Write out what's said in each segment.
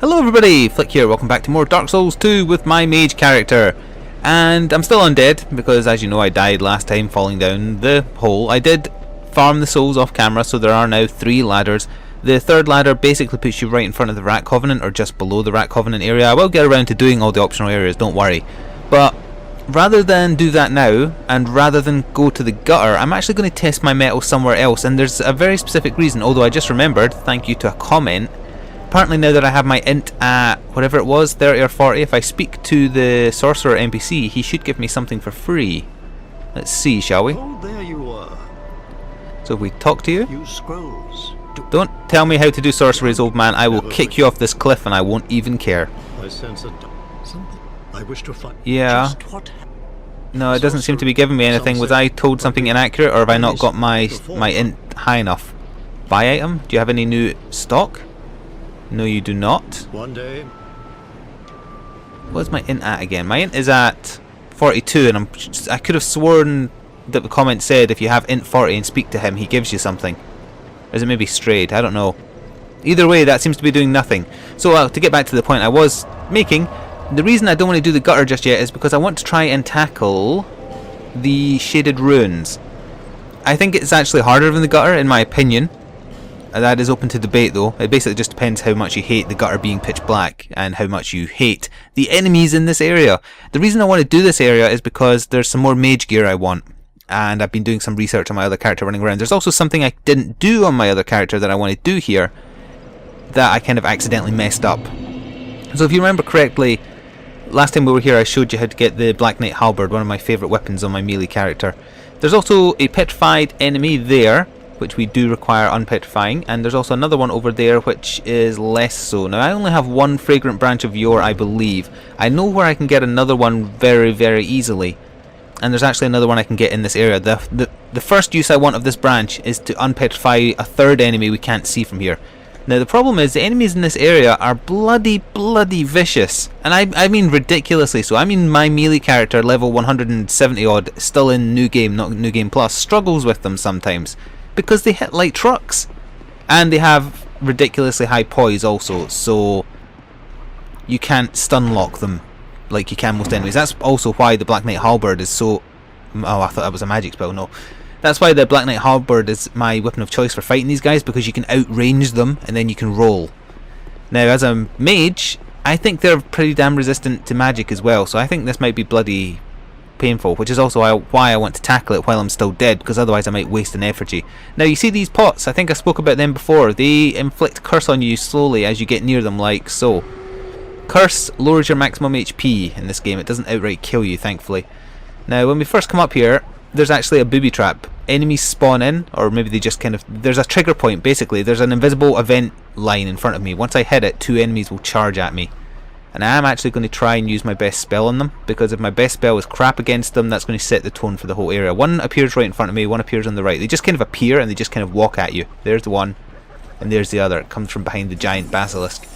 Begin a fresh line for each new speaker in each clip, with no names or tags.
Hello everybody, Flik here, welcome back to more Dark Souls 2 with my mage character. And I'm still undead, because as you know I died last time falling down the hole. I did farm the souls off camera, so there are now 3 ladders. The third ladder basically puts you right in front of the Rat Covenant, or just below the Rat Covenant area. I will get around to doing all the optional areas, don't worry. But rather than do that now, and rather than go to the gutter, I'm actually going to test my metal somewhere else. And there's a very specific reason, although I just remembered, thank you to a comment. Apparently now that I have my int at whatever it was, 30 or 40, if I speak to the sorcerer NPC, he should give me something for free. Let's see, shall we?
Oh, there you are.
So if we talk to you?
Use scrolls.
Don't tell me how to do sorceries, old man. I will kick you off this cliff and I won't even care.
I sense something I wish to find.
Yeah.
Just what?
No, it doesn't seem to be giving me anything. Was I told something inaccurate, or have I not got my int high enough? Buy item? Do you have any new stock? No, you do not.
One day.
What's my int at again? My int is at 42, and I could have sworn that the comment said if you have int 40 and speak to him, he gives you something. Or is it maybe strayed? I don't know. Either way, that seems to be doing nothing. So to get back to the point I was making, the reason I don't want to do the gutter just yet is because I want to try and tackle the shaded ruins. I think it's actually harder than the gutter, in my opinion. That is open to debate though. It basically just depends how much you hate the gutter being pitch black and how much you hate the enemies in this area. The reason I want to do this area is because there's some more mage gear I want, and I've been doing some research on my other character running around. There's also something I didn't do on my other character that I want to do here that I kind of accidentally messed up. So if you remember correctly, last time we were here I showed you how to get the Black Knight Halberd, one of my favourite weapons on my melee character. There's also a petrified enemy there, which we do require unpetrifying, and there's also another one over there which is less so. Now I only have one fragrant branch of yore, I believe. I know where I can get another one very, very easily, and there's actually another one I can get in this area. The first use I want of this branch is to unpetrify a third enemy we can't see from here. Now the problem is the enemies in this area are bloody vicious, and I mean ridiculously so. I mean my melee character, level 170 odd, still in New Game, not New Game Plus, struggles with them sometimes, because they hit like trucks, and they have ridiculously high poise also, so you can't stun lock them like you can most enemies. That's also why the Black Knight Halberd is so... oh, I thought that was a magic spell, no. That's why the Black Knight Halberd is my weapon of choice for fighting these guys, because you can outrange them and then you can roll. Now as a mage, I think they're pretty damn resistant to magic as well, so I think this might be bloody painful, which is also why I want to tackle it while I'm still dead, because otherwise I might waste an effigy. Now you see these pots, I think I spoke about them before. They inflict curse on you slowly as you get near them, like so. Curse lowers your maximum HP in this game. It doesn't outright kill you, thankfully. Now when we first come up here, there's actually a booby trap. Enemies spawn in, or maybe they just kind of... there's a trigger point basically. There's an invisible event line in front of me. Once I hit it, 2 enemies will charge at me. And I am actually going to try and use my best spell on them, because if my best spell is crap against them, that's going to set the tone for the whole area. One appears right in front of me, one appears on the right. They just kind of appear and they just kind of walk at you. There's the one, and there's the other. It comes from behind the giant basilisk.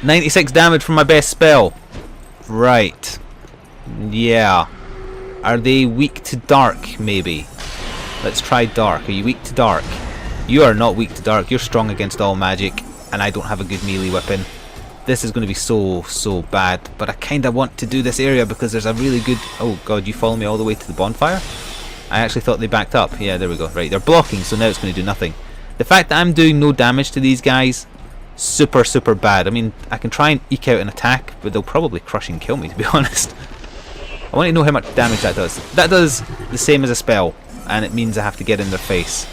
96 damage from my best spell. Right. Yeah. Are they weak to dark, maybe? Let's try dark. Are you weak to dark? You are not weak to dark. You're strong against all magic, and I don't have a good melee weapon. This is going to be so bad, but I kind of want to do this area because there's a really good... oh god, you follow me all the way to the bonfire? I actually thought they backed up. Yeah, there we go. Right, they're blocking, so now it's going to do nothing. The fact that I'm doing no damage to these guys, super bad. I mean, I can try and eke out an attack, but they'll probably crush and kill me, to be honest. I want to know how much damage that does. That does the same as a spell, and it means I have to get in their face.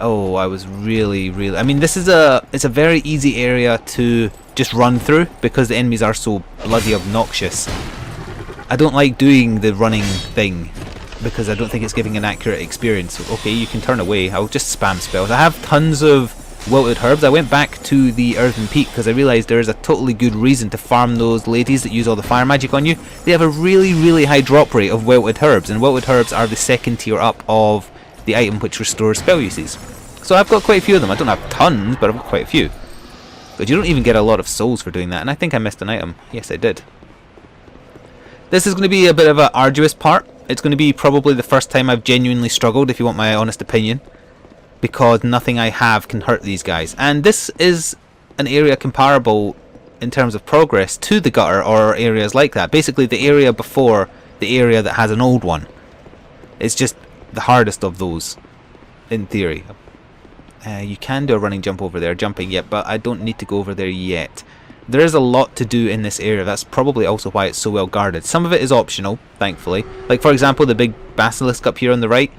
Oh, I was really... I mean, this is it's a very easy area to just run through because the enemies are so bloody obnoxious. I don't like doing the running thing because I don't think it's giving an accurate experience. Okay, you can turn away. I'll just spam spells. I have tons of wilted herbs. I went back to the Earthen Peak because I realised there is a totally good reason to farm those ladies that use all the fire magic on you. They have a really high drop rate of wilted herbs, and wilted herbs are the second tier up of the item which restores spell uses. So I've got quite a few of them. I don't have tons, but I've got quite a few. But you don't even get a lot of souls for doing that, and I think I missed an item. Yes, I did. This is going to be a bit of an arduous part. It's going to be probably the first time I've genuinely struggled, if you want my honest opinion. because nothing I have can hurt these guys. And this is an area comparable in terms of progress to the gutter or areas like that. Basically the area before the area that has an old one. It's just the hardest of those, in theory. You can do a running jump over there, jumping, yet, but I don't need to go over there yet. There is a lot to do in this area. That's probably also why it's so well guarded. Some of it is optional, thankfully. Like, for example, the big basilisk up here on the right.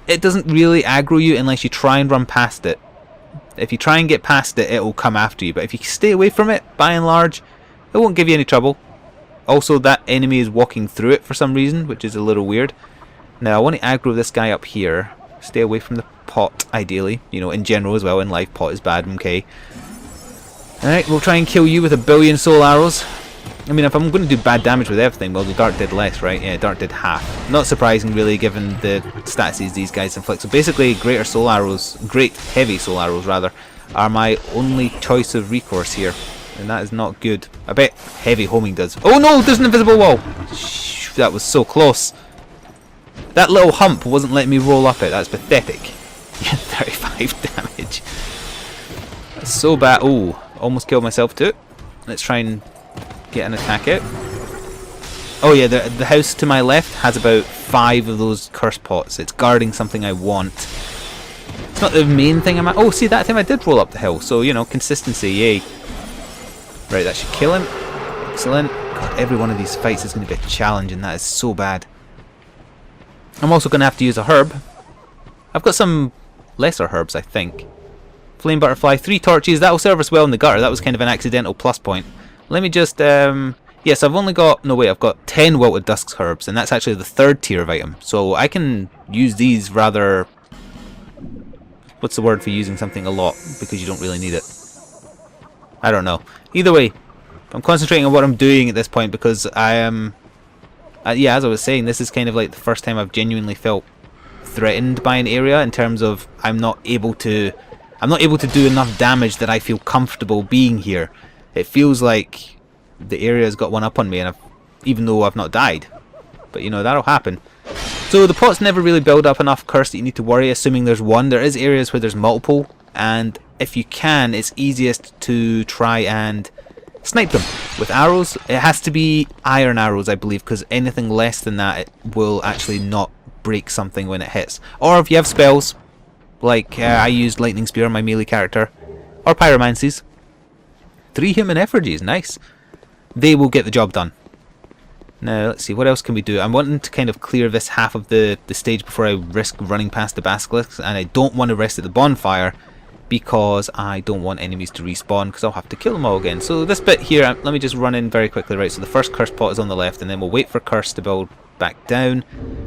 It doesn't really aggro you unless you try and run past it. If you try and get past it, it will come after you. But if you stay away from it, by and large, it won't give you any trouble. Also, that enemy is walking through it for some reason, which is a little weird. Now, I want to aggro this guy up here. Stay away from the pot, ideally. You know, in general as well. In life, pot is bad, okay. Alright, we'll try and kill you with 1 billion soul arrows. I mean, if I'm going to do bad damage with everything, well, the dart did less, right? Yeah, dart did half. Not surprising, really, given the statuses these guys inflict. So basically, greater soul arrows, great heavy soul arrows, rather, are my only choice of recourse here. And that is not good. I bet heavy homing does. Oh no, there's an invisible wall! Shh, that was so close. That little hump wasn't letting me roll up it. That's pathetic. Yeah, 35 damage. That's so bad. Oh, almost killed myself too. Let's try and get an attack out. Oh yeah, the house to my left has about 5 of those curse pots. It's guarding something I want. It's not the main thing I'm at. Oh, see, that time I did roll up the hill. So, you know, consistency, yay. Right, that should kill him. Excellent. God, every one of these fights is going to be a challenge, and that is so bad. I'm also going to have to use a herb. I've got some lesser herbs, I think. Flame butterfly, 3 torches. That will serve us well in the gutter. That was kind of an accidental plus point. Let me just, yes, I've only got, no wait, I've got 10 Wilted Dusk herbs, and that's actually the 3rd tier of item. So I can use these rather, what's the word for using something a lot, because you don't really need it? I don't know. Either way, I'm concentrating on what I'm doing at this point, because I am, yeah, as I was saying, this is kind of like the first time I've genuinely felt threatened by an area, in terms of I'm not able to do enough damage that I feel comfortable being here. It feels like the area's got one up on me, and even though I've not died. But you know, that'll happen. So the pots never really build up enough curse that you need to worry, assuming there's one. There is areas where there's multiple, and if you can, it's easiest to try and snipe them with arrows. It has to be iron arrows, I believe, because anything less than that, it will actually not break something when it hits. Or if you have spells, like I used Lightning Spear on my melee character, or pyromancies. 3 human effigies, nice. They will get the job done. Now, let's see, what else can we do? I'm wanting to kind of clear this half of the stage before I risk running past the basilisks, and I don't want to rest at the bonfire because I don't want enemies to respawn, because I'll have to kill them all again. So this bit here, let me just run in very quickly. Right, so the first curse pot is on the left, and then we'll wait for curse to build back down.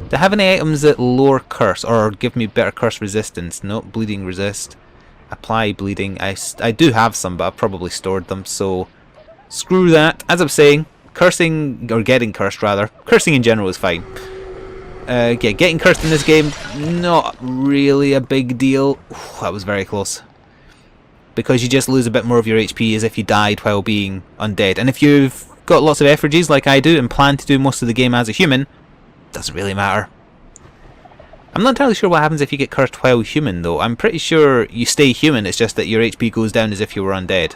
Do I have any items that lower curse or give me better curse resistance? No, bleeding resist. Apply bleeding. I do have some, but I've probably stored them, so screw that. As I'm saying, cursing, or getting cursed rather, cursing in general is fine. Yeah, getting cursed in this game, not really a big deal. Ooh, that was very close. Because you just lose a bit more of your HP as if you died while being undead. And if you've got lots of effigies like I do and plan to do most of the game as a human, doesn't really matter. I'm not entirely sure what happens if you get cursed while human though. I'm pretty sure you stay human, it's just that your HP goes down as if you were undead.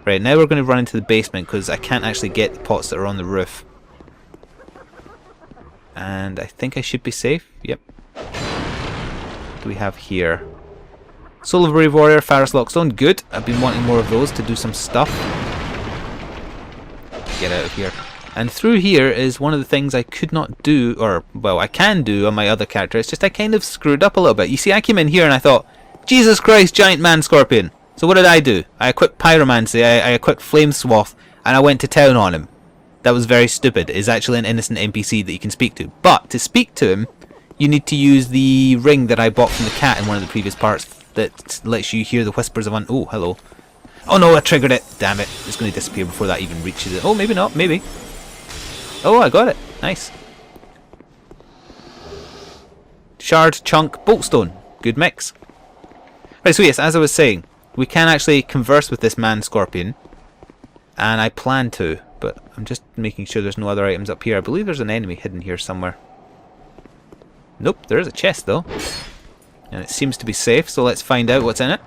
Right, now we're going to run into the basement because I can't actually get the pots that are on the roof. And I think I should be safe. Yep. What do we have here? Soul of a Brave Warrior, Faris Lockstone, good. I've been wanting more of those to do some stuff. Get out of here. And through here is one of the things I could not do, or, well, I can do on my other character. It's just I kind of screwed up a little bit. You see, I came in here and I thought, Jesus Christ, giant Manscorpion. So what did I do? I equipped Pyromancy, I equipped Flame Swath, and I went to town on him. That was very stupid. It's actually an innocent NPC that you can speak to. But to speak to him, you need to use the ring that I bought from the cat in one of the previous parts that lets you hear the whispers of oh, hello. Oh no, I triggered it. Damn it. It's going to disappear before that even reaches it. Oh, maybe not. Maybe. Oh, I got it. Nice. Shard, chunk, boltstone. Good mix. Right, so yes, as I was saying, we can actually converse with this Manscorpion. And I plan to, but I'm just making sure there's no other items up here. I believe there's an enemy hidden here somewhere. Nope, there is a chest though. And it seems to be safe, so let's find out what's in it.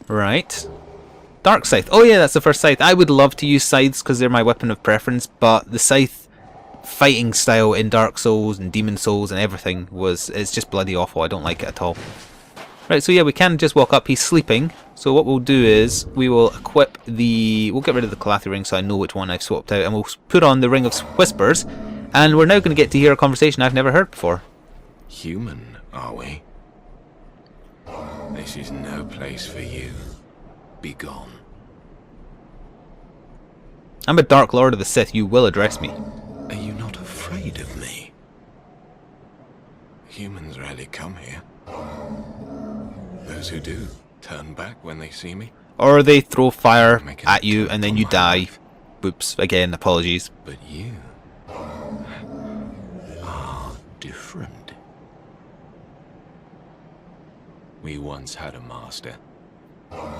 Right. Dark Scythe. Oh yeah, that's the first scythe. I would love to use scythes because they're my weapon of preference, but the scythe fighting style in Dark Souls and Demon Souls and everything it's just bloody awful. I don't like it at all. Right, so yeah, we can just walk up. He's sleeping. So what we'll do is we will equip we'll get rid of the Calathi ring so I know which one I've swapped out, and we'll put on the Ring of Whispers, and we're now going to get to hear a conversation I've never heard before.
Human, are we? This is no place for you. Be gone.
I'm a Dark Lord of the Sith. You will address me.
Are you not afraid of me? Humans rarely come here. Those who do turn back when they see me.
Or they throw fire at you and then you die. Oops, again, apologies.
But you are different. We once had a master.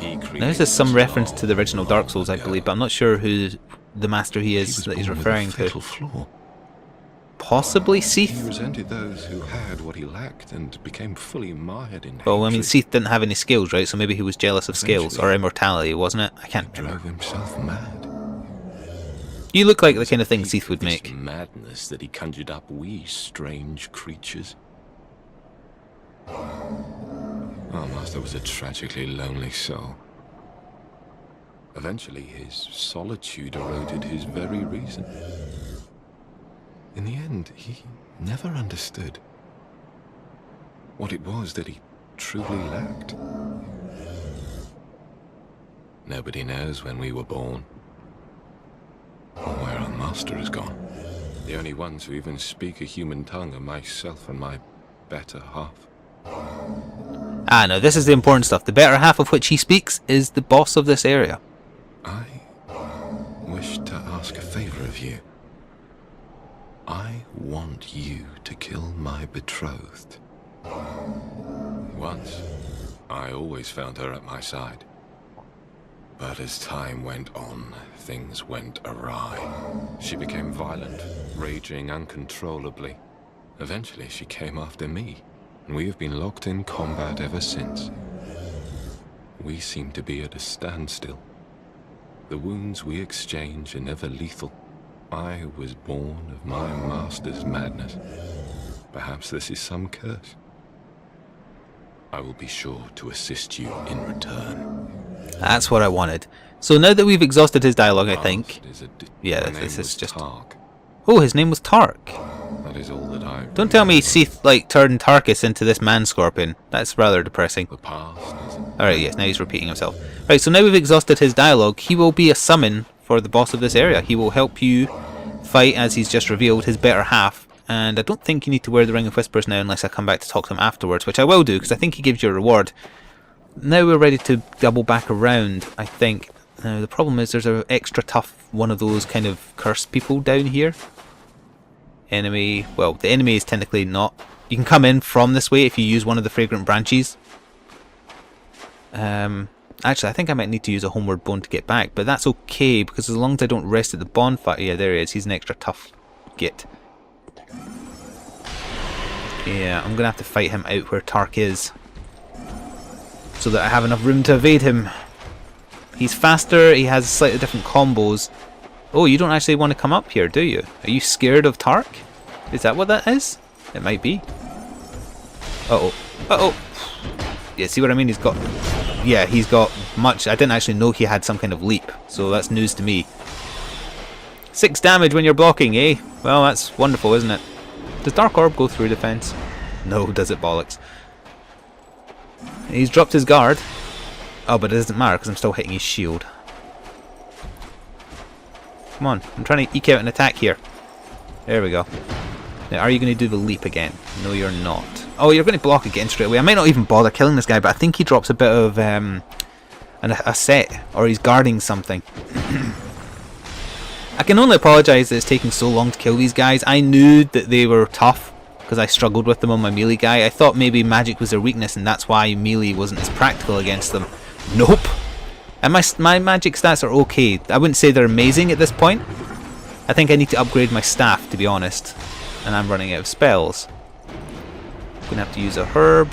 He created
Now this is some
us
reference to the
long,
original Dark Souls, I
long
believe,
ago.
but I'm not sure who the master he is
was
that he's
born with a
referring to.
fatal flaw.
Possibly
He
Seath?
resented those who had what he lacked and became fully mired in
Well, I mean,
hatred.
Seath didn't have any skills, right? So maybe he was jealous of skills, or
Eventually,
immortality, wasn't it? I can't remember.
drove himself mad.
You look like the kind of thing
Keep
Seath would
this
make.
madness that he conjured up, we strange creatures. Our master was a tragically lonely soul. Eventually, his solitude eroded his very reason. In the end, he never understood what it was that he truly lacked. Nobody knows when we were born, or where our master has gone. The only ones who even speak a human tongue are myself and my better half.
Ah, no, this is the important stuff. The better half of which he speaks is the boss of this area.
I wish to ask a favor of you. I want you to kill my betrothed. Once, I always found her at my side. But as time went on, things went awry. She became violent, raging uncontrollably. Eventually, she came after me, and we have been locked in combat ever since. We seem to be at a standstill. The wounds we exchange are never lethal. I was born of my master's madness. Perhaps this is some curse. I will be sure to assist you in return.
That's what I wanted. So now that we've exhausted his dialogue, I think... Yeah,
My
this
name
is
was
just...
Tark.
Oh, his name was Tark.
That is all that I...
Don't tell me Seath, like, turned Tarkus into this Manscorpion. That's rather depressing.
The past is...
Alright, yes, now he's repeating himself. Right, so now we've exhausted his dialogue. He will be a summon for the boss of this area. He will help you fight, as he's just revealed, his better half. And I don't think you need to wear the Ring of Whispers now unless I come back to talk to him afterwards, which I will do, because I think he gives you a reward. Now we're ready to double back around, I think. Now the problem is there's an extra tough one of those kind of cursed people down here. Enemy, well, the enemy is technically not. You can come in from this way if you use one of the fragrant branches. Actually, I think I might need to use a homeward bone to get back, but that's okay, because as long as I don't rest at the bonfire... Yeah, there he is. He's an extra tough git. Yeah, I'm going to have to fight him out where Tark is, so that I have enough room to evade him. He's faster, he has slightly different combos. Oh, you don't actually want to come up here, do you? Are you scared of Tark? Is that what that is? It might be. Uh-oh. Uh-oh. Yeah, see what I mean? He's got... Yeah, he's got much... I didn't actually know he had some kind of leap, so that's news to me. 6 damage when you're blocking, eh? Well, that's wonderful, isn't it? Does Dark Orb go through defense? No, does it, bollocks. He's dropped his guard. Oh, but it doesn't matter because I'm still hitting his shield. Come on, I'm trying to eke out an attack here. There we go. Now, are you going to do the leap again? No, you're not. Oh, you're going to block again straight away. I might not even bother killing this guy, but I think he drops a bit of a set, or he's guarding something. I can only apologise that it's taking so long to kill these guys. I knew that they were tough because I struggled with them on my melee guy. I thought maybe magic was their weakness and that's why melee wasn't as practical against them. Nope. And my magic stats are okay. I wouldn't say they're amazing at this point. I think I need to upgrade my staff, to be honest. And I'm running out of spells. Gonna have to use a herb.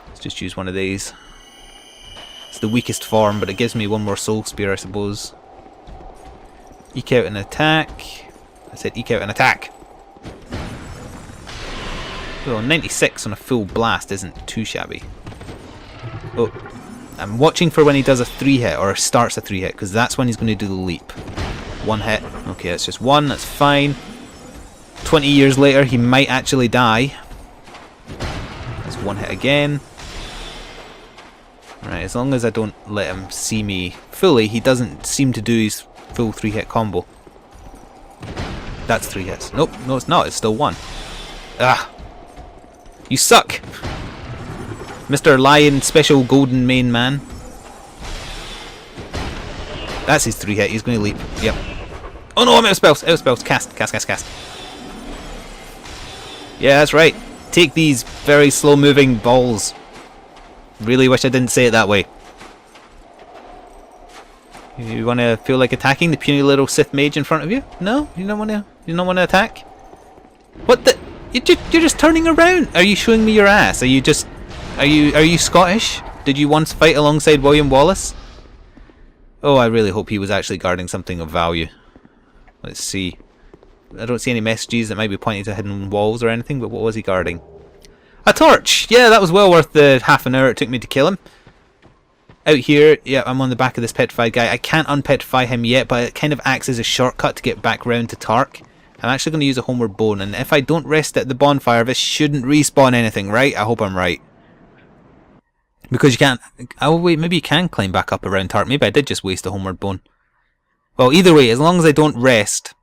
Let's just use one of these. It's the weakest form, but it gives me one more soul spear, I suppose. Eke out an attack. I said eke out an attack. Well, 96 on a full blast isn't too shabby. Oh, I'm watching for when he does a 3-hit, or starts a 3-hit, because that's when he's going to do the leap. 1 hit. Okay, that's just 1, that's fine. 20 years later, he might actually die. That's 1 hit again. Right, as long as I don't let him see me fully, he doesn't seem to do his full 3-hit combo. That's 3 hits. Nope, no it's not, it's still 1. Ah! You suck! Mr. Lion Special Golden Main Man. That's his 3-hit, he's going to leap. Yep. Oh no, I'm out of spells! Out of spells! Cast, cast, cast, cast. Yeah, that's right. Take these very slow moving balls. Really wish I didn't say it that way. You want to feel like attacking the puny little Sith mage in front of you? No? You don't want to? You don't want to attack? What the? You're just turning around. Are you showing me your ass? Are you just? Are you Scottish? Did you once fight alongside William Wallace? Oh, I really hope he was actually guarding something of value. Let's see. I don't see any messages that might be pointing to hidden walls or anything, but what was he guarding? A torch! Yeah, that was well worth the half an hour it took me to kill him. Out here, yeah, I'm on the back of this petrified guy. I can't unpetrify him yet, but it kind of acts as a shortcut to get back round to Tark. I'm actually going to use a homeward bone, and if I don't rest at the bonfire, this shouldn't respawn anything, right? I hope I'm right. Because you can't... Oh wait, maybe you can climb back up around Tark. Maybe I did just waste a homeward bone. Well, either way, as long as I don't rest,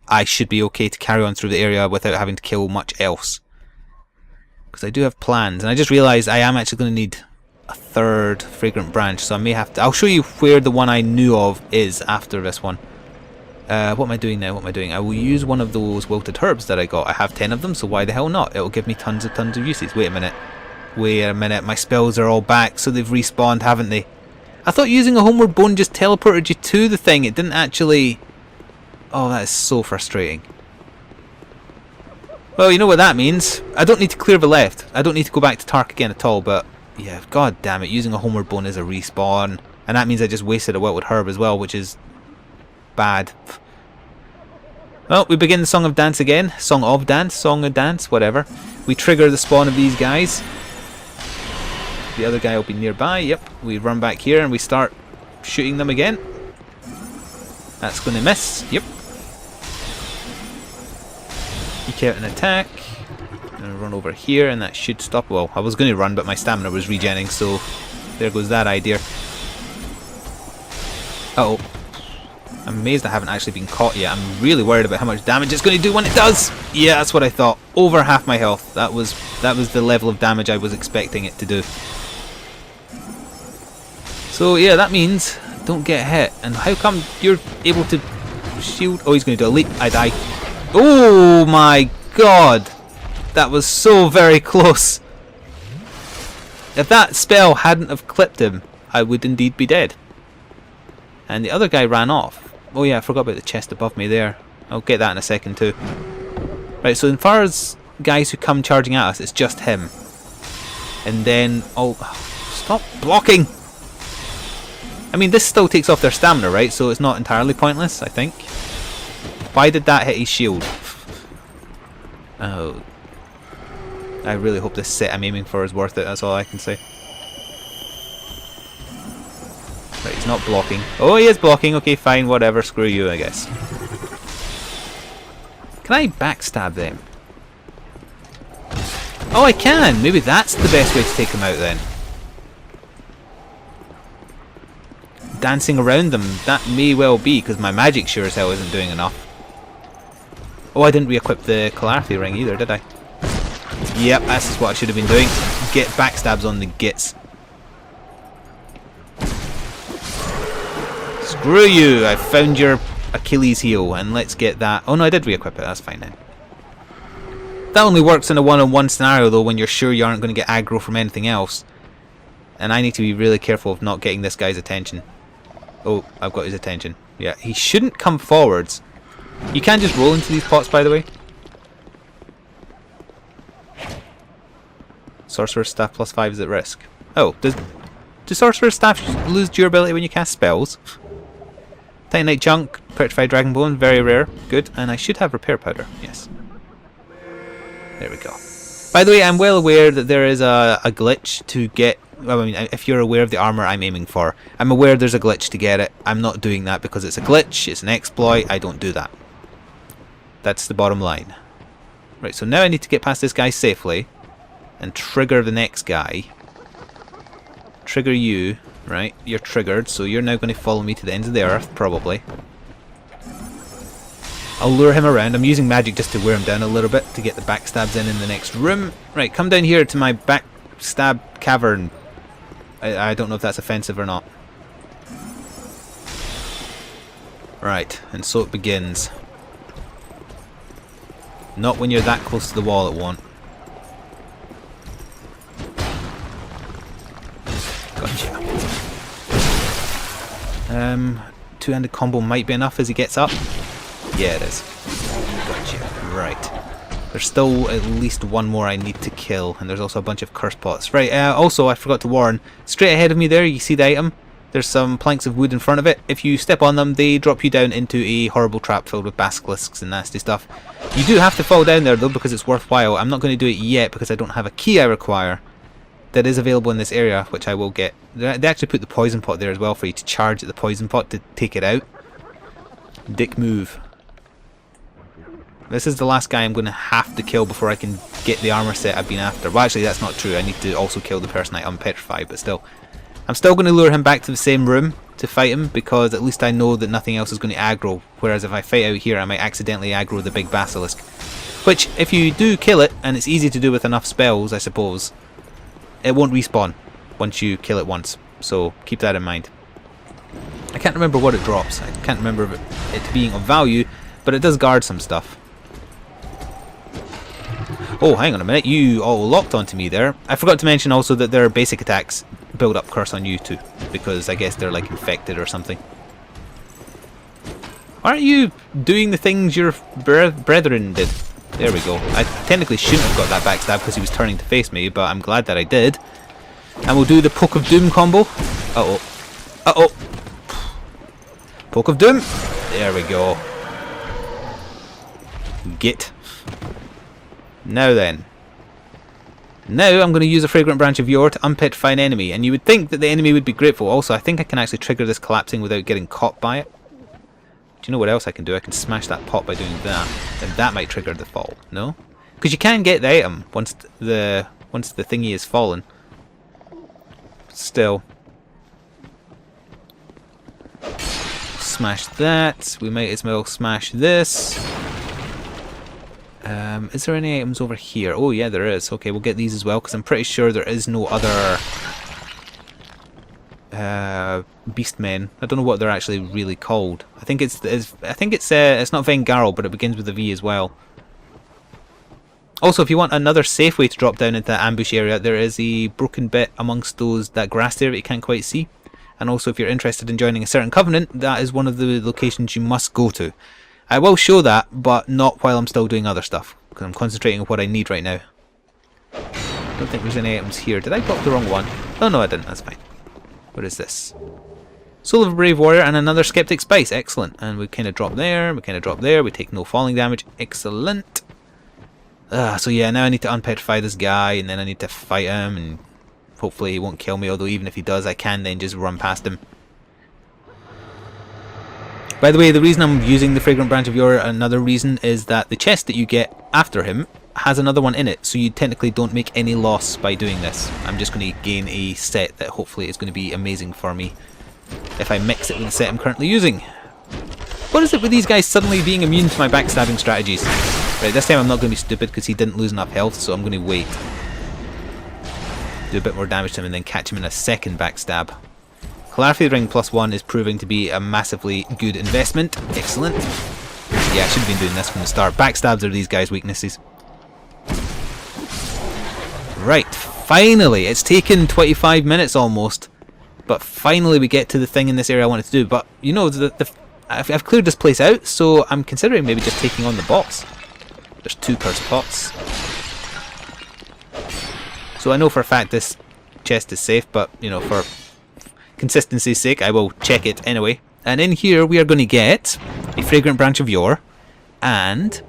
I should be okay to carry on through the area without having to kill much else. Because I do have plans, and I just realised I am actually going to need a 3rd fragrant branch, so I may have to... I'll show you where the one I knew of is after this one. What am I doing now? What am I doing? I will use one of those wilted herbs that I got. I have 10 of them, so why the hell not? It'll give me tons of uses. Wait a minute. Wait a minute. My spells are all back, so they've respawned, haven't they? I thought using a homeward bone just teleported you to the thing. It didn't actually... Oh, that is so frustrating. Well, you know what that means. I don't need to clear the left. I don't need to go back to Tark again at all, but... Yeah, god damn it. Using a homeward bone is a respawn. And that means I just wasted a wilted herb as well, which is... bad. Well, we begin the Song of Dance again. Song of Dance, whatever. We trigger the spawn of these guys. The other guy will be nearby. Yep. We run back here and we start shooting them again. That's going to miss. Yep. Eke out an attack. And run over here and that should stop. Well, I was going to run, but my stamina was regenning, so there goes that idea. Uh oh. I'm amazed I haven't actually been caught yet. I'm really worried about how much damage it's going to do when it does. Yeah, that's what I thought. Over half my health. That was the level of damage I was expecting it to do. So yeah, that means don't get hit. And how come you're able to shield? Oh, he's going to do a leap. I die. Oh my god. That was so very close. If that spell hadn't have clipped him, I would indeed be dead. And the other guy ran off. Oh yeah, I forgot about the chest above me there. I'll get that in a second too. Right, so as far as guys who come charging at us, it's just him. And then... Oh, stop blocking! I mean, this still takes off their stamina, right? So it's not entirely pointless, I think. Why did that hit his shield? Oh. I really hope this set I'm aiming for is worth it, that's all I can say. Right, he's not blocking. Oh, he is blocking. Okay, fine, whatever. Screw you, I guess. Can I backstab them? Oh, I can! Maybe that's the best way to take them out then. Dancing around them, that may well be, because my magic sure as hell isn't doing enough. Oh, I didn't re-equip the Calarthy ring either, did I? Yep, that's what I should have been doing. Get backstabs on the gits. Screw you! I found your Achilles heel, and let's get that. Oh no, I did re-equip it. That's fine then. That only works in a one-on-one scenario though, when you're sure you aren't going to get aggro from anything else. And I need to be really careful of not getting this guy's attention. Oh, I've got his attention. Yeah, he shouldn't come forwards. You can just roll into these pots, by the way. Sorcerer's Staff +5 is at risk. Oh, do Sorcerer's Staff lose durability when you cast spells? Titanite Chunk, Petrified Dragonbone, very rare. Good. And I should have Repair Powder. Yes. There we go. By the way, I'm well aware that there is a glitch to get... Well, I mean, if you're aware of the armor I'm aiming for, I'm aware there's a glitch to get it. I'm not doing that because it's a glitch, it's an exploit, I don't do that. That's the bottom line. Right, so now I need to get past this guy safely and trigger the next guy. Trigger you, right? You're triggered, so you're now going to follow me to the ends of the earth, probably. I'll lure him around. I'm using magic just to wear him down a little bit to get the backstabs in the next room. Right, come down here to my backstab cavern. I don't know if that's offensive or not. Right, and so it begins. Not when you're that close to the wall, it won't. Gotcha. Two-handed combo might be enough as he gets up. Yeah, it is. Gotcha. Right. There's still at least one more I need to kill, and there's also a bunch of curse pots. Right, also, I forgot to warn, straight ahead of me there, you see the item? There's some planks of wood in front of it. If you step on them, they drop you down into a horrible trap filled with basilisks and nasty stuff. You do have to fall down there, though, because it's worthwhile. I'm not going to do it yet, because I don't have a key I require that is available in this area, which I will get. They actually put the poison pot there as well for you to charge at the poison pot to take it out. Dick move. This is the last guy I'm going to have to kill before I can get the armor set I've been after. Well, actually, that's not true. I need to also kill the person I unpetrify, but still. I'm still going to lure him back to the same room to fight him, because at least I know that nothing else is going to aggro. Whereas if I fight out here, I might accidentally aggro the big basilisk. Which, if you do kill it, and it's easy to do with enough spells, I suppose, it won't respawn once you kill it once. So, keep that in mind. I can't remember what it drops. I can't remember it being of value, but it does guard some stuff. Oh, hang on a minute, you all locked onto me there. I forgot to mention also that their basic attacks build up curse on you too, because I guess they're like infected or something. Aren't you doing the things your brethren did? There we go. I technically shouldn't have got that backstab because he was turning to face me, but I'm glad that I did. And we'll do the Poke of Doom combo. Uh-oh. Uh-oh. Poke of Doom. There we go. Get. Now then. Now I'm going to use a Fragrant Branch of Yore to unpetrify an enemy, and you would think that the enemy would be grateful. Also, I think I can actually trigger this collapsing without getting caught by it. Do you know what else I can do? I can smash that pot by doing that, and that might trigger the fall. No? Because you can get the item once the thingy is fallen. Still. Smash that. We might as well smash this. Is there any items over here? Oh yeah, there is. Okay, we'll get these as well, because I'm pretty sure there is no other beastmen. I don't know what they're actually really called. I think it's not Vengarl, but it begins with a V as well. Also, if you want another safe way to drop down into that ambush area, there is a broken bit amongst that grass there that you can't quite see. And also, if you're interested in joining a certain covenant, that is one of the locations you must go to. I will show that, but not while I'm still doing other stuff, because I'm concentrating on what I need right now. I don't think there's any items here. Did I drop the wrong one? Oh no, I didn't. That's fine. What is this? Soul of a Brave Warrior and another Skeptic Spice. Excellent. And we kind of drop there, we kind of drop there. We take no falling damage. Excellent. So yeah, now I need to unpetrify this guy, and then I need to fight him, and hopefully he won't kill me, although even if he does, I can then just run past him. By the way, the reason I'm using the Fragrant Branch of Yore, another reason, is that the chest that you get after him has another one in it, so you technically don't make any loss by doing this. I'm just going to gain a set that hopefully is going to be amazing for me if I mix it with the set I'm currently using. What is it with these guys suddenly being immune to my backstabbing strategies? Right, this time I'm not going to be stupid because he didn't lose enough health, so I'm going to wait. Do a bit more damage to him and then catch him in a second backstab. Clarity Ring +1 is proving to be a massively good investment. Excellent. Yeah, I should have been doing this from the start. Backstabs are these guys' weaknesses. Right, finally! It's taken 25 minutes almost, but finally we get to the thing in this area I wanted to do. But, you know, I've cleared this place out, so I'm considering maybe just taking on the boss. There's 2 curse pots. So I know for a fact this chest is safe, but, you know, for consistency's sake, I will check it anyway. And in here we are going to get a Fragrant Branch of Yore and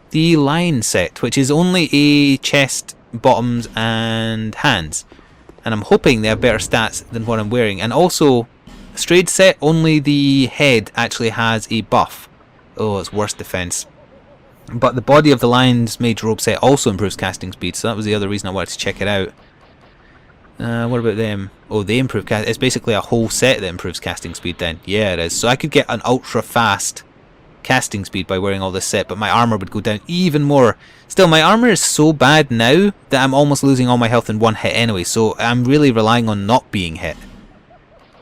the Lion set, which is only a chest, bottoms and hands. And I'm hoping they have better stats than what I'm wearing. And also, Strayed set, only the head actually has a buff. Oh, it's worse defense. But the body of the Lion's Mage Robe set also improves casting speed, so that was the other reason I wanted to check it out. What about them? Oh, they improve cast. It's basically a whole set that improves casting speed then. Yeah, it is. So I could get an ultra fast casting speed by wearing all this set, but my armor would go down even more. Still, my armor is so bad now that I'm almost losing all my health in one hit anyway, so I'm really relying on not being hit.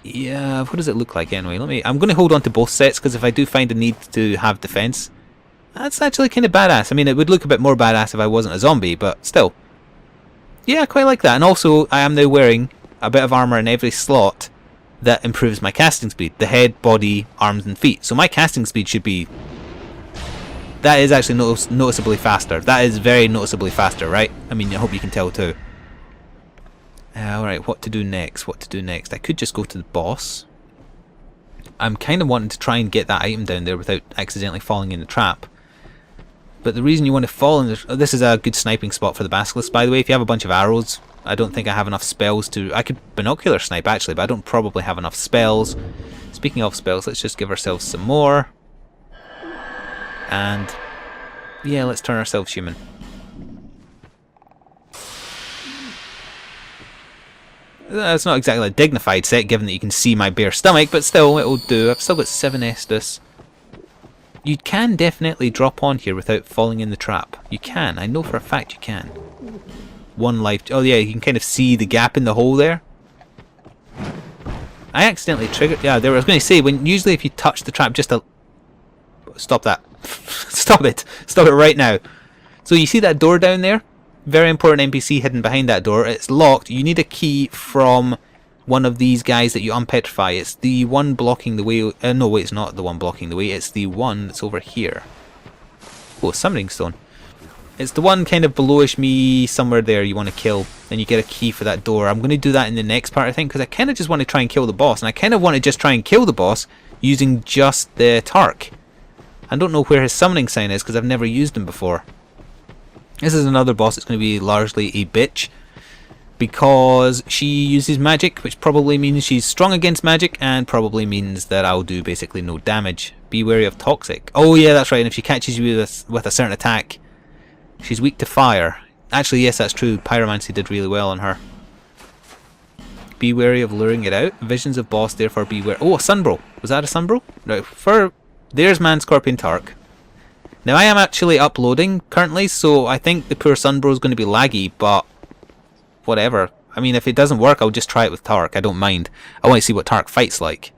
Yeah, what does it look like anyway? I'm going to hold on to both sets, because if I do find a need to have defense, that's actually kind of badass. I mean, it would look a bit more badass if I wasn't a zombie, but still. Yeah, I quite like that. And also, I am now wearing a bit of armor in every slot that improves my casting speed. The head, body, arms and feet. So my casting speed should be... That is actually noticeably faster. That is very noticeably faster, right? I mean, I hope you can tell too. Alright, what to do next? What to do next? I could just go to the boss. I'm kind of wanting to try and get that item down there without accidentally falling in the trap. But the reason you want to fall in the... This is a good sniping spot for the basilisk, by the way. If you have a bunch of arrows, I don't think I have enough spells to... I could binocular snipe, actually, but I don't probably have enough spells. Speaking of spells, let's just give ourselves some more. And... yeah, let's turn ourselves human. It's not exactly a dignified set, given that you can see my bare stomach, but still, it'll do. I've still got 7 Estus. You can definitely drop on here without falling in the trap. You can. I know for a fact you can. 1 life. Oh yeah, you can kind of see the gap in the hole there. I accidentally triggered... Yeah, there I was going to say, usually if you touch the trap just a... Stop that. Stop it. Stop it right now. So you see that door down there? Very important NPC hidden behind that door. It's locked. You need a key from one of these guys that you unpetrify. It's the one blocking the way... no, wait, it's not the one blocking the way. It's the one that's over here. Oh, summoning stone. It's the one kind of belowish me somewhere there you want to kill. Then you get a key for that door. I'm going to do that in the next part, I think, because I kind of just want to try and kill the boss. And I kind of want to just try and kill the boss using just the Tark. I don't know where his summoning sign is because I've never used him before. This is another boss that's going to be largely a bitch, because she uses magic, which probably means she's strong against magic, and probably means that I'll do basically no damage. Be wary of toxic. Oh yeah, that's right, and if she catches you with a certain attack, she's weak to fire. Actually, yes, that's true. Pyromancy did really well on her. Be wary of luring it out. Visions of boss, therefore beware. Oh, a sunbro. Was that a sunbro? Right, there's Manscorpion Tark. Now I am actually uploading currently, so I think the poor sunbro is going to be laggy, but whatever. I mean, if it doesn't work, I'll just try it with Tark. I don't mind. I want to see what Tark fights like.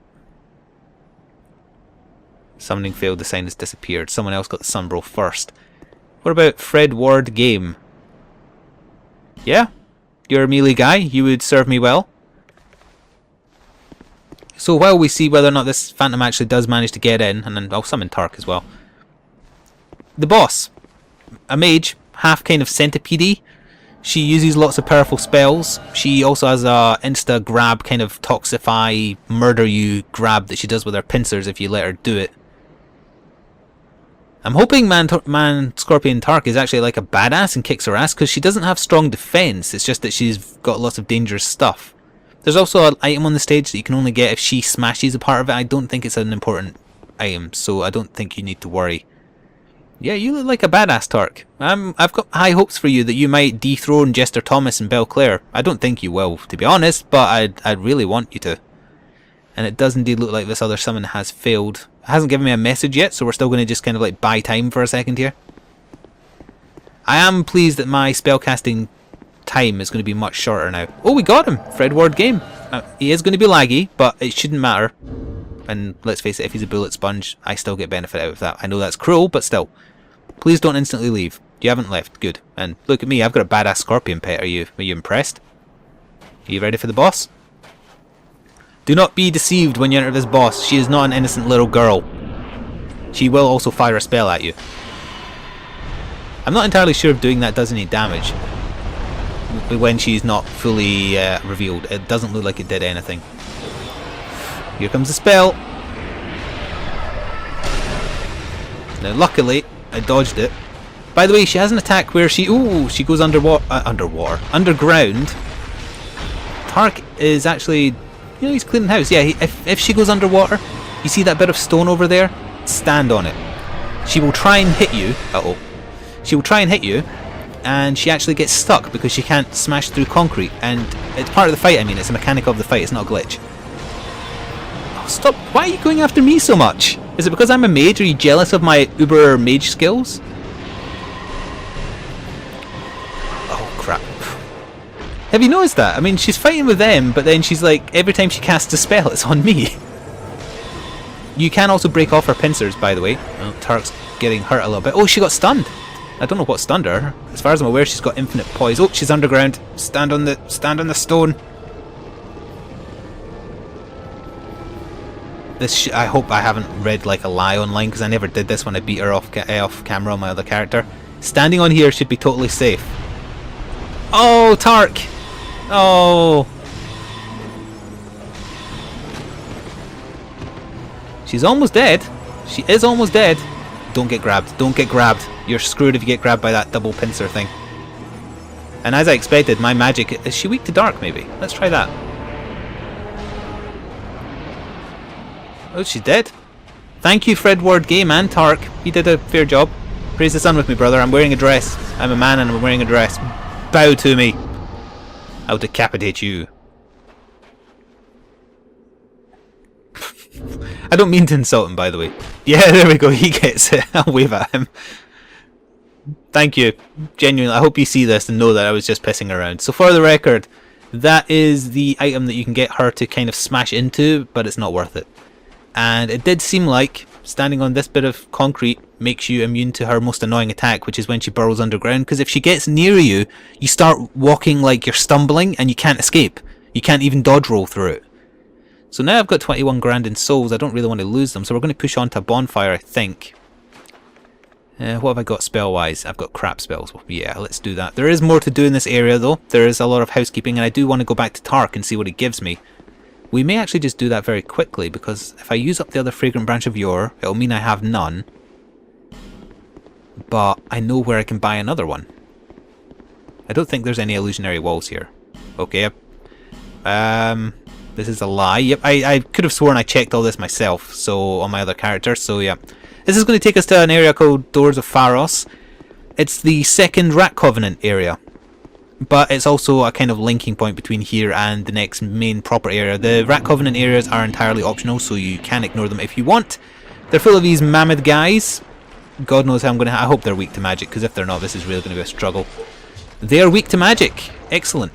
Summoning failed, the sign has disappeared. Someone else got the sunbro first. What about Fred Ward Game? Yeah? You're a melee guy. You would serve me well. So while we see whether or not this phantom actually does manage to get in, and then I'll summon Tark as well. The boss, a mage, half kind of centipede-y. She uses lots of powerful spells. She also has a insta grab, kind of toxify, murder you grab that she does with her pincers if you let her do it. I'm hoping Manscorpion Tark is actually like a badass and kicks her ass, because she doesn't have strong defense. It's just that she's got lots of dangerous stuff. There's also an item on the stage that you can only get if she smashes a part of it. I don't think it's an important item, so I don't think you need to worry. Yeah, you look like a badass, Tark. I've got high hopes for you that you might dethrone Jester Thomas and Belclair. I don't think you will, to be honest, but I'd really want you to. And it does indeed look like this other summon has failed. It hasn't given me a message yet, so we're still going to just kind of like buy time for a second here. I am pleased that my spellcasting time is going to be much shorter now. Oh, we got him! Fred Ward Game. He is going to be laggy, but it shouldn't matter. And let's face it, if he's a bullet sponge, I still get benefit out of that. I know that's cruel, but still. Please don't instantly leave. You haven't left. Good. And look at me, I've got a badass scorpion pet. Are you impressed? Are you ready for the boss? Do not be deceived when you enter this boss. She is not an innocent little girl. She will also fire a spell at you. I'm not entirely sure if doing that does any damage. when she's not fully revealed. It doesn't look like it did anything. Here comes the spell. Now luckily I dodged it. By the way, she has an attack where she goes underground. Tark is actually, you know, he's cleaning house. Yeah, if she goes underwater, you see that bit of stone over there? Stand on it. She will try and hit you. She will try and hit you, and she actually gets stuck because she can't smash through concrete. And it's part of the fight. I mean, it's a mechanic of the fight. It's not a glitch. Oh, stop! Why are you going after me so much? Is it because I'm a mage? Are you jealous of my uber mage skills? Oh crap! Have you noticed that? I mean, she's fighting with them, but then she's like, every time she casts a spell, it's on me. You can also break off her pincers, by the way. Oh, Tark's getting hurt a little bit. Oh, she got stunned. I don't know what stunned her. As far as I'm aware, she's got infinite poise. Oh, she's underground. Stand on the stone. This I hope I haven't read like a lie online, because I never did this when I beat her off camera on my other character. Standing on here should be totally safe. Oh, Tark! Oh. She's almost dead. She is almost dead. Don't get grabbed. Don't get grabbed. You're screwed if you get grabbed by that double pincer thing. And as I expected, my magic... Is she weak to dark, maybe? Let's try that. Oh, she's dead. Thank you, Fred Ward Game and Tark. You did a fair job. Praise the sun with me, brother. I'm wearing a dress. I'm a man and I'm wearing a dress. Bow to me. I'll decapitate you. I don't mean to insult him, by the way. Yeah, there we go. He gets it. I'll wave at him. Thank you. Genuinely, I hope you see this and know that I was just pissing around. So for the record, that is the item that you can get her to kind of smash into, but it's not worth it. And it did seem like standing on this bit of concrete makes you immune to her most annoying attack, which is when she burrows underground, because if she gets near you, you start walking like you're stumbling and you can't escape. You can't even dodge roll through it. So now I've got 21 grand in souls. I don't really want to lose them, so we're going to push on to a bonfire, I think. What have I got spell-wise? I've got crap spells. Well, yeah, let's do that. There is more to do in this area, though. There is a lot of housekeeping, and I do want to go back to Tark and see what it gives me. We may actually just do that very quickly, because if I use up the other fragrant branch of yore, it'll mean I have none. But I know where I can buy another one. I don't think there's any illusionary walls here. Okay, this is a lie. Yep, I could have sworn I checked all this myself, so on my other character, so yeah. This is going to take us to an area called Doors of Pharos. It's the second Rat Covenant area, but it's also a kind of linking point between here and the next main proper area. The Rat Covenant areas are entirely optional, so you can ignore them if you want. They're full of these mammoth guys. God knows how I'm going to... I hope they're weak to magic, because if they're not, this is really going to be a struggle. They are weak to magic. Excellent.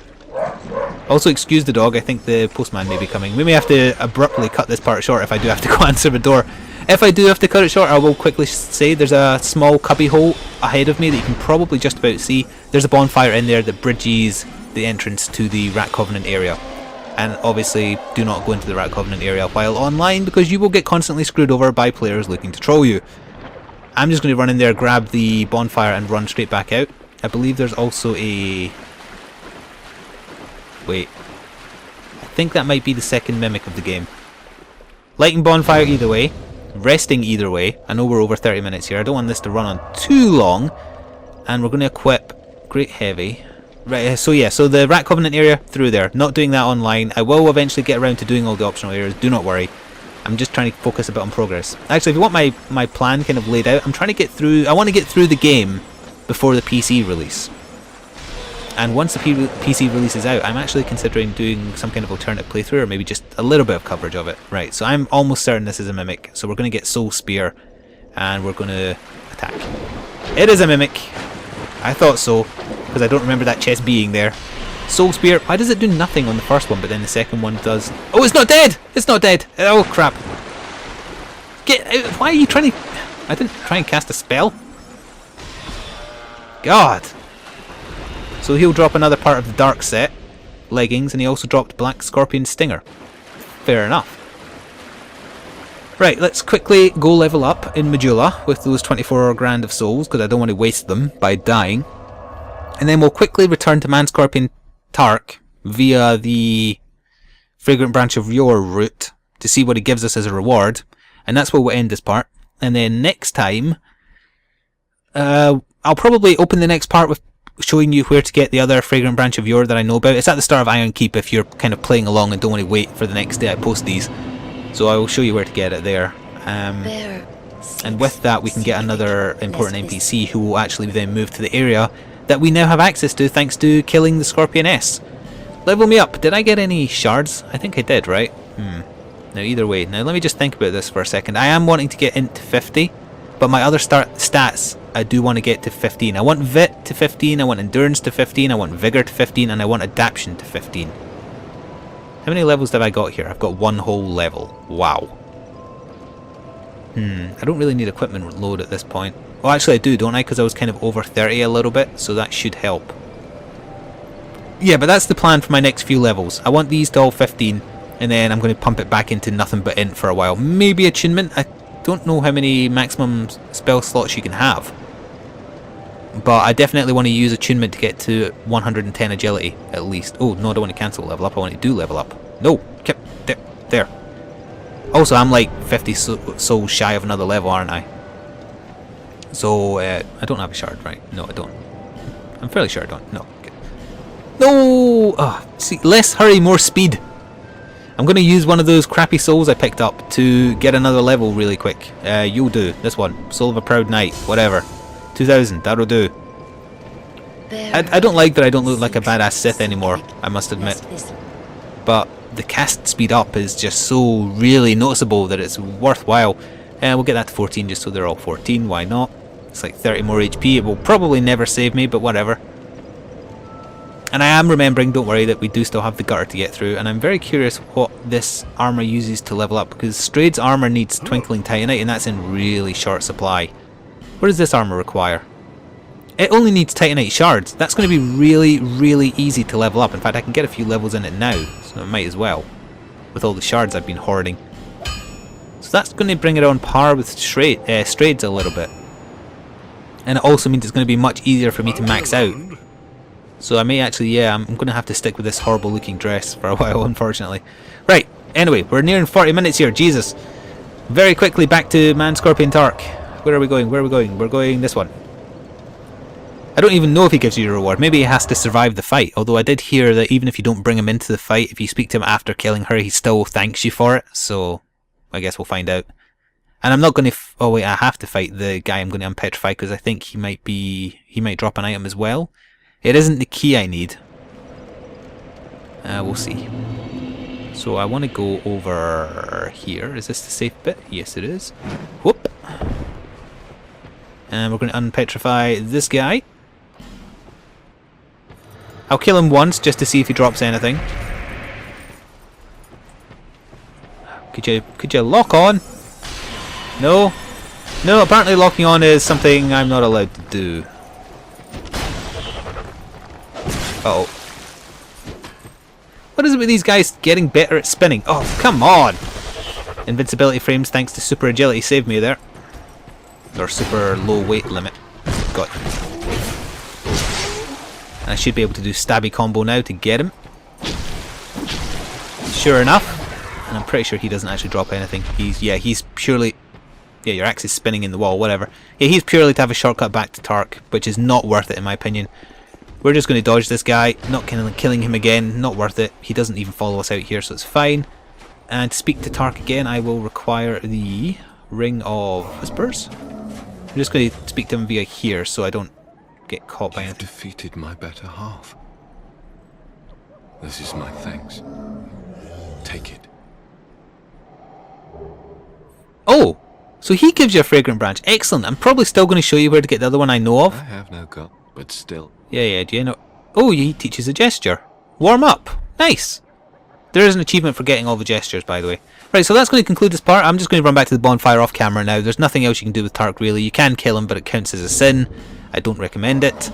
Also, excuse the dog. I think the postman may be coming. We may have to abruptly cut this part short if I do have to go answer the door. If I do have to cut it short, I will quickly say there's a small cubby hole ahead of me that you can probably just about see. There's a bonfire in there that bridges the entrance to the Rat Covenant area. And obviously, do not go into the Rat Covenant area while online, because you will get constantly screwed over by players looking to troll you. I'm just going to run in there, grab the bonfire, and run straight back out. I believe there's also a... Wait. I think that might be the second mimic of the game. Lighting bonfire either way. Resting either way. I know we're over 30 minutes here. I don't want this to run on too long. And we're going to equip Great Heavy. Right, so yeah, so the Rat Covenant area, through there. Not doing that online. I will eventually get around to doing all the optional areas. Do not worry. I'm just trying to focus a bit on progress. Actually, if you want my plan kind of laid out, I'm trying to get through... I want to get through the game before the PC release. And once the PC release is out, I'm actually considering doing some kind of alternate playthrough, or maybe just a little bit of coverage of it. Right, so I'm almost certain this is a mimic. So we're going to get Soul Spear, and we're going to attack. It is a mimic. I thought so, because I don't remember that chest being there. Soul Spear. Why does it do nothing on the first one, but then the second one does? Oh, it's not dead! It's not dead! Oh, crap. Get out. Why are you trying to... I didn't try and cast a spell. God. So he'll drop another part of the dark set, leggings, and he also dropped Black Scorpion Stinger. Fair enough. Right, let's quickly go level up in Medulla with those 24 grand of souls, because I don't want to waste them by dying. And then we'll quickly return to Manscorpion Tark via the Fragrant Branch of Yore route to see what he gives us as a reward. And that's where we'll end this part. And then next time, I'll probably open the next part with showing you where to get the other Fragrant Branch of Yore that I know about. It's at the start of Iron Keep if you're kind of playing along and don't want to wait for the next day I post these. So I will show you where to get it there. And with that we can get another important NPC who will actually then move to the area that we now have access to thanks to killing the Scorpioness. Level me up. Did I get any shards? I think I did, right? Now either way. Now let me just think about this for a second. I am wanting to get into 50, but my other stats I do want to get to 15. I want Vit to 15, I want Endurance to 15, I want Vigor to 15, and I want Adaption to 15. How many levels have I got here? I've got one whole level. Wow. I don't really need equipment load at this point. Well, actually I do, don't I? Because I was kind of over 30 a little bit, so that should help. Yeah, but that's the plan for my next few levels. I want these to all 15, and then I'm going to pump it back into nothing but int for a while. Maybe attunement. I don't know how many maximum spell slots you can have, but I definitely want to use attunement to get to 110 agility at least. Oh no, I don't want to cancel level up, I want to do level up. No, there. Also, I'm like 50 souls shy of another level, aren't I? So I don't have a shard, right? No, I don't. I'm fairly sure I don't. No. Okay. No! See, less hurry, more speed. I'm going to use one of those crappy souls I picked up to get another level really quick. You'll do. This one. Soul of a Proud Knight. Whatever. 2000. That'll do. I don't like that I don't look like a badass Sith anymore, I must admit. But the cast speed up is just so really noticeable that it's worthwhile. And we'll get that to 14 just so they're all 14. Why not? It's like 30 more HP. It will probably never save me, but whatever. And I am remembering, don't worry, that we do still have the gutter to get through, and I'm very curious what this armour uses to level up, because Strahd's armour needs Twinkling Titanite, and that's in really short supply. What does this armour require? It only needs Titanite shards. That's going to be really, really easy to level up. In fact, I can get a few levels in it now, so I might as well, with all the shards I've been hoarding. So that's going to bring it on par with Strahd's a little bit. And it also means it's going to be much easier for me to max out. So I may actually, yeah, I'm going to have to stick with this horrible looking dress for a while, unfortunately. Right, anyway, we're nearing 40 minutes here, Jesus. Very quickly back to Manscorpion Tark. Where are we going? Where are we going? We're going this one. I don't even know if he gives you a reward. Maybe he has to survive the fight. Although I did hear that even if you don't bring him into the fight, if you speak to him after killing her, he still thanks you for it. So I guess we'll find out. And I'm not going to... oh wait, I have to fight the guy I'm going to unpetrify because I think he might drop an item as well. It isn't the key I need. We'll see. So I want to go over here. Is this the safe bit? Yes, it is. Whoop. And we're going to unpetrify this guy. I'll kill him once just to see if he drops anything. Could you lock on? No? No, apparently locking on is something I'm not allowed to do. Uh-oh. What is it with these guys getting better at spinning? Oh, come on! Invincibility frames thanks to super agility saved me there. Or super low weight limit. Got you. And I should be able to do stabby combo now to get him. Sure enough. And I'm pretty sure he doesn't actually drop anything. He's purely... yeah, your axe is spinning in the wall, whatever. Yeah, he's purely to have a shortcut back to Tark, which is not worth it in my opinion. We're just going to dodge this guy, not killing him again, not worth it. He doesn't even follow us out here, so it's fine. And to speak to Tark again, I will require the Ring of Whispers. I'm just going to speak to him via here, so I don't get caught by anything.
You've defeated my better half. This is my thanks. Take it.
Oh! So he gives you a fragrant branch. Excellent. I'm probably still going to show you where to get the other one I know of.
I have no gut, but still.
Yeah, do you know? Oh, he teaches a gesture. Warm up. Nice. There is an achievement for getting all the gestures, by the way. Right, so that's going to conclude this part. I'm just going to run back to the bonfire off camera now. There's nothing else you can do with Tark, really. You can kill him, but it counts as a sin. I don't recommend it.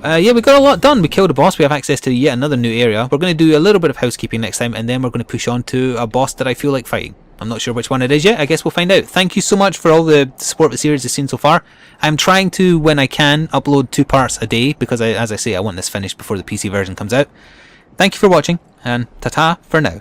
Yeah, we got a lot done. We killed a boss. We have access to yet another new area. We're going to do a little bit of housekeeping next time, and then we're going to push on to a boss that I feel like fighting. I'm not sure which one it is yet. I guess we'll find out. Thank you so much for all the support the series has seen so far. I'm trying to, when I can, upload 2 parts a day because, as I say, I want this finished before the PC version comes out. Thank you for watching, and ta-ta for now.